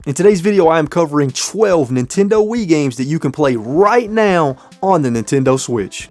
In today's video, I am covering 12 Nintendo Wii games that you can play right now on the Nintendo Switch.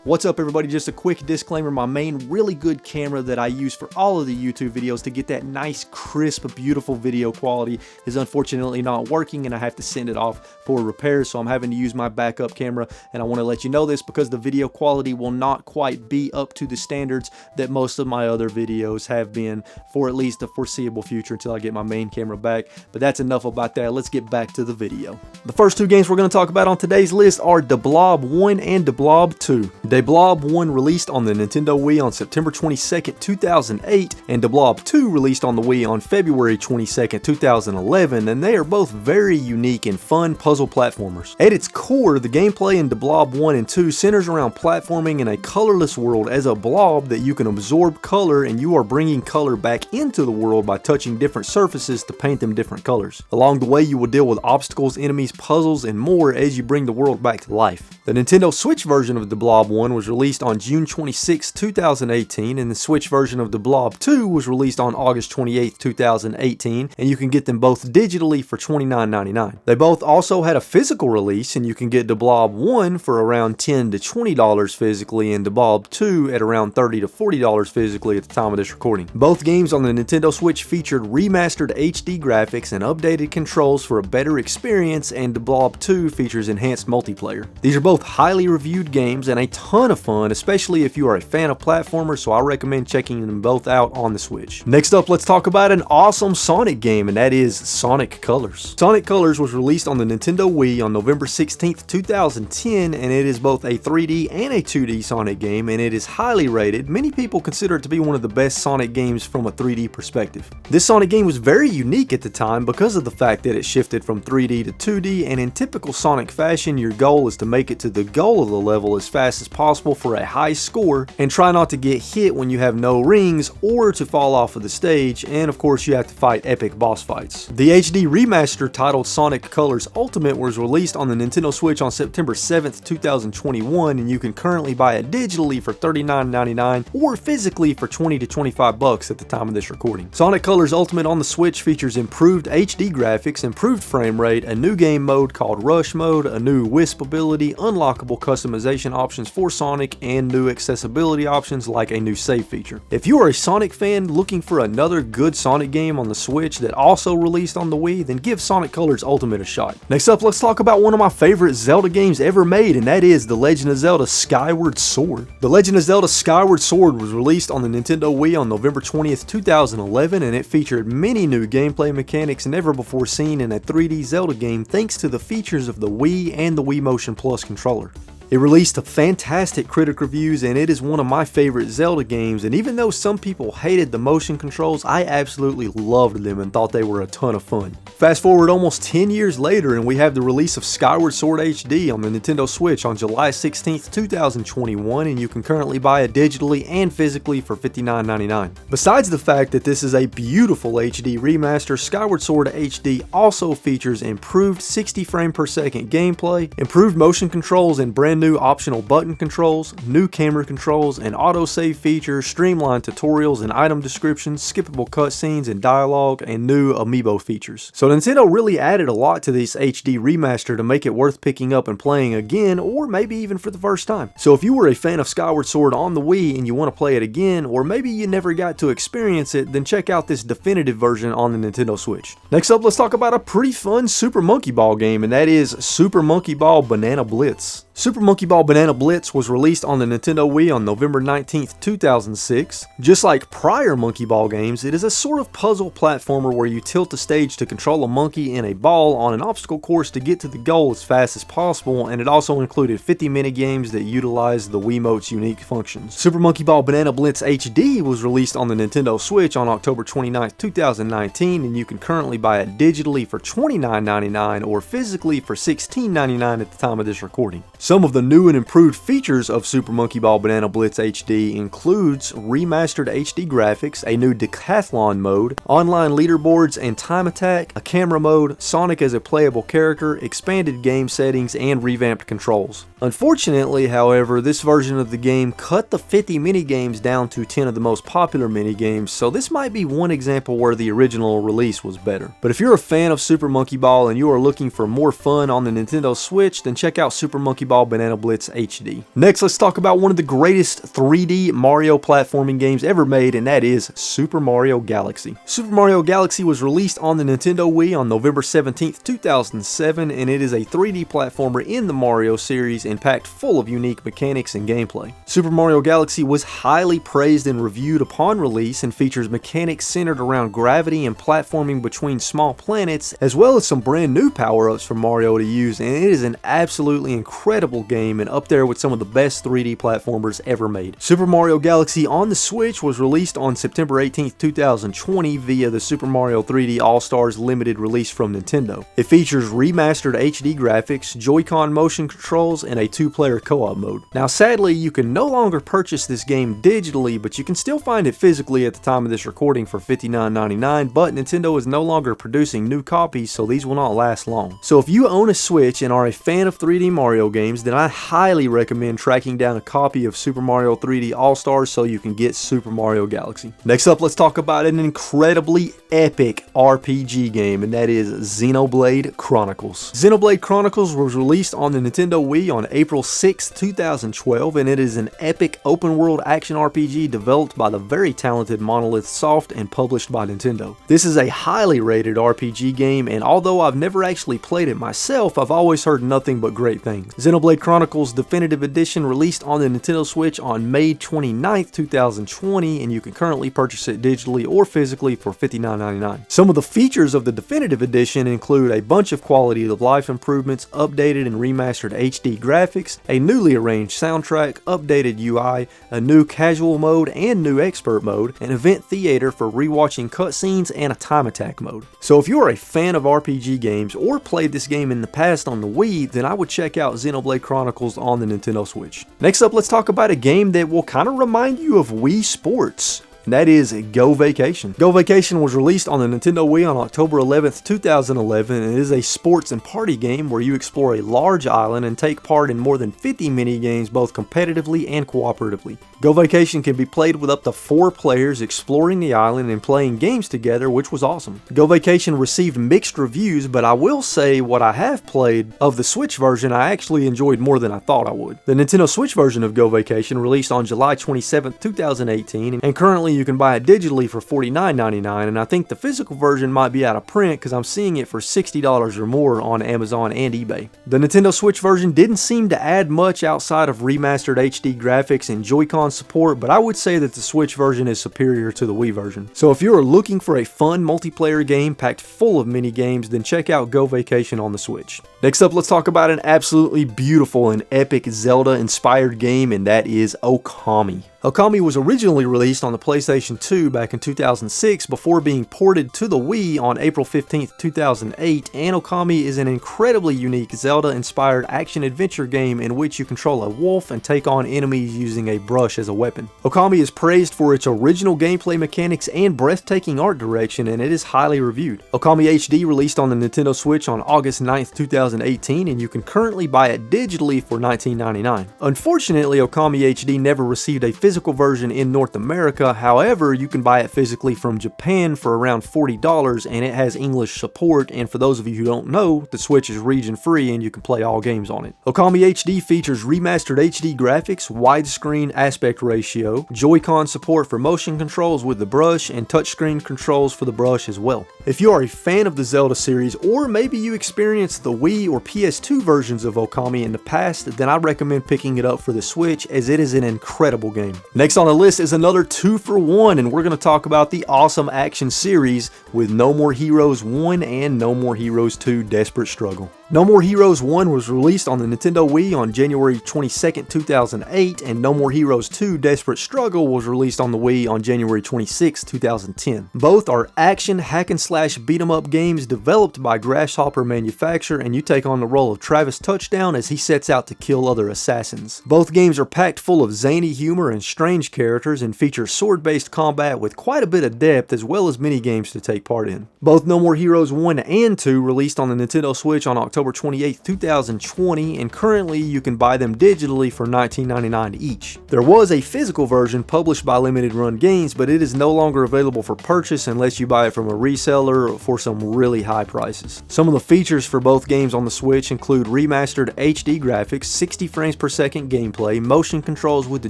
What's up everybody, just a quick disclaimer, my main really good camera that I use for all of the YouTube videos to get that nice, crisp, beautiful video quality is unfortunately not working and I have to send it off for repairs, so I'm having to use my backup camera, and I want to let you know this because the video quality will not quite be up to the standards that most of my other videos have been for at least the foreseeable future until I get my main camera back. But that's enough about that, let's get back to the video. The first two games we're going to talk about on today's list are Blob 1 and Blob 2. Blob 1 released on the Nintendo Wii on September 22nd, 2008, and Blob 2 released on the Wii on February 22nd, 2011, and they are both very unique and fun puzzle platformers. At its core, the gameplay in Blob 1 and 2 centers around platforming in a colorless world as a blob that you can absorb color, and you are bringing color back into the world by touching different surfaces to paint them different colors. Along the way, you will deal with obstacles, enemies, puzzles, and more as you bring the world back to life. The Nintendo Switch version of Blob 1 was released on June 26, 2018, and the Switch version of Blob 2 was released on August 28, 2018, and you can get them both digitally for $29.99. They both also had a physical release, and you can get Blob 1 for around $10 to $20 physically, and Blob 2 at around $30 to $40 physically at the time of this recording. Both games on the Nintendo Switch featured remastered HD graphics and updated controls for a better experience, and Blob 2 features enhanced multiplayer. These are both highly reviewed games and a ton of fun, especially if you are a fan of platformers, so I recommend checking them both out on the Switch. Next up, let's talk about an awesome Sonic game, and that is Sonic Colors. Sonic Colors was released on the Nintendo Wii on November 16th, 2010, and it is both a 3D and a 2D Sonic game, and it is highly rated. Many people consider it to be one of the best Sonic games from a 3D perspective. This Sonic game was very unique at the time because of the fact that it shifted from 3D to 2D, and in typical Sonic fashion, your goal is to make it to the goal of the level as fast as possible for a high score, and try not to get hit when you have no rings or to fall off of the stage, and of course you have to fight epic boss fights. The HD remaster titled Sonic Colors Ultimate was released on the Nintendo Switch on September 7th, 2021, and you can currently buy it digitally for $39.99 or physically for $20 to $25 at the time of this recording. Sonic Colors Ultimate on the Switch features improved HD graphics, improved frame rate, a new game mode called Rush Mode, a new Wisp ability, unlockable customization options for Sonic, and new accessibility options like a new save feature. If you are a Sonic fan looking for another good Sonic game on the Switch that also released on the Wii, then give Sonic Colors Ultimate a shot. Next up, let's talk about one of my favorite Zelda games ever made, and that is The Legend of Zelda Skyward Sword. The Legend of Zelda Skyward Sword was released on the Nintendo Wii on November 20th, 2011, and it featured many new gameplay mechanics never before seen in a 3D Zelda game thanks to the features of the Wii and the Wii Motion Plus controller. It released fantastic critic reviews, and it is one of my favorite Zelda games, and even though some people hated the motion controls, I absolutely loved them and thought they were a ton of fun. Fast forward almost 10 years later, and we have the release of Skyward Sword HD on the Nintendo Switch on July 16th, 2021, and you can currently buy it digitally and physically for $59.99. Besides the fact that this is a beautiful HD remaster, Skyward Sword HD also features improved 60 frame per second gameplay, improved motion controls and brand new optional button controls, new camera controls, and autosave features, streamlined tutorials and item descriptions, skippable cutscenes and dialogue, and new amiibo features. So Nintendo really added a lot to this HD remaster to make it worth picking up and playing again, or maybe even for the first time. So if you were a fan of Skyward Sword on the Wii and you want to play it again, or maybe you never got to experience it, then check out this definitive version on the Nintendo Switch. Next up, let's talk about a pretty fun Super Monkey Ball game, and that is Super Monkey Ball Banana Blitz. Super Monkey Ball Banana Blitz was released on the Nintendo Wii on November 19th, 2006. Just like prior Monkey Ball games, it is a sort of puzzle platformer where you tilt the stage to control a monkey in a ball on an obstacle course to get to the goal as fast as possible, and it also included 50 minigames that utilize the Wiimote's unique functions. Super Monkey Ball Banana Blitz HD was released on the Nintendo Switch on October 29th, 2019, and you can currently buy it digitally for $29.99 or physically for $16.99 at the time of this recording. Some of the new and improved features of Super Monkey Ball Banana Blitz HD includes remastered HD graphics, a new decathlon mode, online leaderboards and time attack, a camera mode, Sonic as a playable character, expanded game settings, and revamped controls. Unfortunately, however, this version of the game cut the 50 minigames down to 10 of the most popular minigames, so this might be one example where the original release was better. But if you're a fan of Super Monkey Ball and you are looking for more fun on the Nintendo Switch, then check out Super Monkey Ball Banana Blitz HD. Next, let's talk about one of the greatest 3D Mario platforming games ever made, and that is Super Mario Galaxy. Super Mario Galaxy was released on the Nintendo Wii on November 17th, 2007, and it is a 3D platformer in the Mario series and packed full of unique mechanics and gameplay. Super Mario Galaxy was highly praised and reviewed upon release and features mechanics centered around gravity and platforming between small planets, as well as some brand new power-ups for Mario to use, and it is an absolutely incredible game and up there with some of the best 3D platformers ever made. Super Mario Galaxy on the Switch was released on September 18th, 2020 via the Super Mario 3D All-Stars limited release from Nintendo. It features remastered HD graphics, Joy-Con motion controls, and a 2-player co-op mode. Now sadly, you can no longer purchase this game digitally, but you can still find it physically at the time of this recording for $59.99, but Nintendo is no longer producing new copies, so these will not last long. So if you own a Switch and are a fan of 3D Mario games, then I highly recommend tracking down a copy of Super Mario 3D All-Stars so you can get Super Mario Galaxy. Next up, let's talk about an incredibly epic RPG game, and that is Xenoblade Chronicles. Xenoblade Chronicles was released on the Nintendo Wii on April 6, 2012, and it is an epic open-world action RPG developed by the very talented Monolith Soft and published by Nintendo. This is a highly rated RPG game, and although I've never actually played it myself, I've always heard nothing but great things. Xenoblade Chronicles Definitive Edition released on the Nintendo Switch on May 29th, 2020, and you can currently purchase it digitally or physically for $59.99. Some of the features of the Definitive Edition include a bunch of quality of life improvements, updated and remastered HD graphics, a newly arranged soundtrack, updated UI, a new casual mode and new expert mode, an event theater for rewatching cutscenes, and a time attack mode. So if you are a fan of RPG games or played this game in the past on the Wii, then I would check out Xenoblade Chronicles on the Nintendo Switch. Next up, let's talk about a game that will kind of remind you of Wii Sports. And that is Go Vacation. Go Vacation was released on the Nintendo Wii on October 11th, 2011, and it is a sports and party game where you explore a large island and take part in more than 50 mini-games both competitively and cooperatively. Go Vacation can be played with up to 4 players exploring the island and playing games together, which was awesome. Go Vacation received mixed reviews, but I will say what I have played of the Switch version I actually enjoyed more than I thought I would. The Nintendo Switch version of Go Vacation released on July 27th, 2018, and currently you can buy it digitally for $49.99, and I think the physical version might be out of print because I'm seeing it for $60 or more on Amazon and eBay. The Nintendo Switch version didn't seem to add much outside of remastered HD graphics and Joy-Con support, but I would say that the Switch version is superior to the Wii version. So if you are looking for a fun multiplayer game packed full of mini games, then check out Go Vacation on the Switch. Next up, let's talk about an absolutely beautiful and epic Zelda-inspired game, and that is Okami. Okami was originally released on the PlayStation 2 back in 2006 before being ported to the Wii on April 15th, 2008, and Okami is an incredibly unique Zelda-inspired action-adventure game in which you control a wolf and take on enemies using a brush as a weapon. Okami is praised for its original gameplay mechanics and breathtaking art direction, and it is highly reviewed. Okami HD released on the Nintendo Switch on August 9th, 2018, and you can currently buy it digitally for $19.99. Unfortunately, Okami HD never received a physical version in North America. However, you can buy it physically from Japan for around $40, and it has English support, and for those of you who don't know, the Switch is region free and you can play all games on it. Okami HD features remastered HD graphics, widescreen aspect ratio, Joy-Con support for motion controls with the brush, and touchscreen controls for the brush as well. If you are a fan of the Zelda series, or maybe you experienced the Wii or PS2 versions of Okami in the past, then I recommend picking it up for the Switch as it is an incredible game. Next on the list is another 2-for-1, and we're going to talk about the awesome action series with No More Heroes 1 and No More Heroes 2 Desperate Struggle. No More Heroes 1 was released on the Nintendo Wii on January 22nd, 2008, and No More Heroes 2 Desperate Struggle was released on the Wii on January 26, 2010. Both are action hack-and-slash beat-em-up games developed by Grasshopper Manufacture, and you take on the role of Travis Touchdown as he sets out to kill other assassins. Both games are packed full of zany humor and strange characters and feature sword-based combat with quite a bit of depth as well as mini games to take part in. Both No More Heroes 1 and 2 released on the Nintendo Switch on October 28, 2020, and currently you can buy them digitally for $19.99 each. There was a physical version published by Limited Run Games, but it is no longer available for purchase unless you buy it from a reseller for some really high prices. Some of the features for both games on the Switch include remastered HD graphics, 60 frames per second gameplay, motion controls with the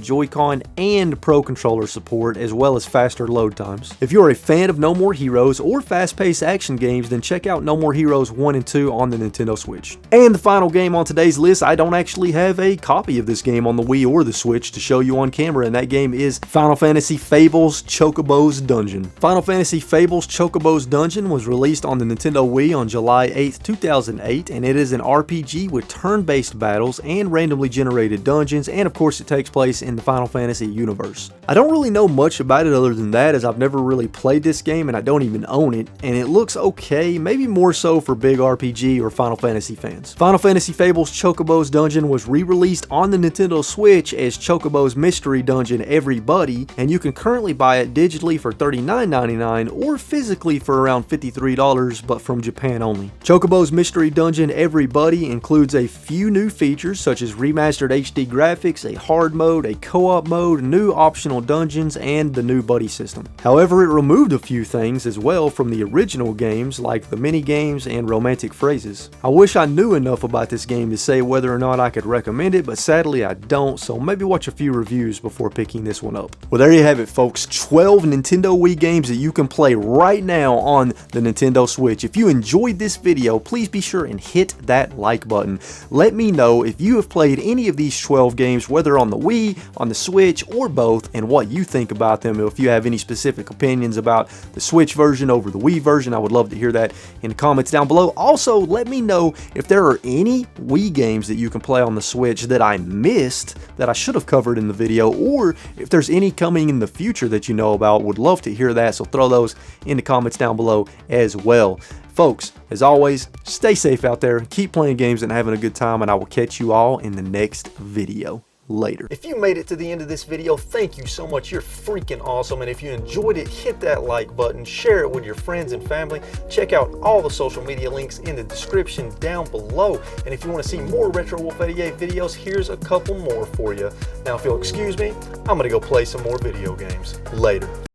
Joy-Con, and Pro Controller support, as well as faster load times. If you're a fan of No More Heroes or fast-paced action games, then check out No More Heroes 1 and 2 on the Nintendo Switch. And the final game on today's list, I don't actually have a copy of this game on the Wii or the Switch to show you on camera, and that game is Final Fantasy Fables CHOCOBO'S Dungeon. Final Fantasy Fables CHOCOBO'S Dungeon was released on the Nintendo Wii on July 8, 2008, and it is an RPG with turn-based battles and randomly generated dungeons, and of course it takes place in the Final Fantasy universe. I don't really know much about it other than that, as I've never really played this game and I don't even own it, and it looks okay, maybe more so for big RPG or Final Fantasy fans. Final Fantasy Fables CHOCOBO'S Dungeon was re-released on the Nintendo Switch as CHOCOBO'S Mystery Dungeon Everybody, and you can currently buy it digitally for $39.99 or physically for around $53, but from Japan only. CHOCOBO'S Mystery Dungeon Everybody includes a few new features such as remastered HD graphics, a hard mode, a co-op mode, new optional dungeons, and the new buddy system. However, it removed a few things as well from the original games, like the mini games and romantic phrases. I wish I knew enough about this game to say whether or not I could recommend it, but sadly I don't, so maybe watch a few reviews before picking this one up. Well, there you have it, folks. 12 Nintendo Wii games that you can play right now on the Nintendo Switch. If you enjoyed this video, please be sure and hit that like button. Let me know if you have played any of these 12 games, whether on the Wii, on the Switch, or both, and what you think about them. If you have any specific opinions about the Switch version over the Wii version, I would love to hear that in the comments down below. Also, let me know if there are any Wii games that you can play on the Switch that I missed that I should have covered in the video, or if there's any coming in the future that you know about. Would love to hear that, so throw those in the comments down below as well. Folks, as always, stay safe out there, keep playing games and having a good time, and I will catch you all in the next video. Later. If you made it to the end of this video, thank you so much. You're freaking awesome. And if you enjoyed it, hit that like button, share it with your friends and family. Check out all the social media links in the description down below. And if you want to see more RetroWolf88 videos, here's a couple more for you. Now, if you'll excuse me, I'm going to go play some more video games. Later.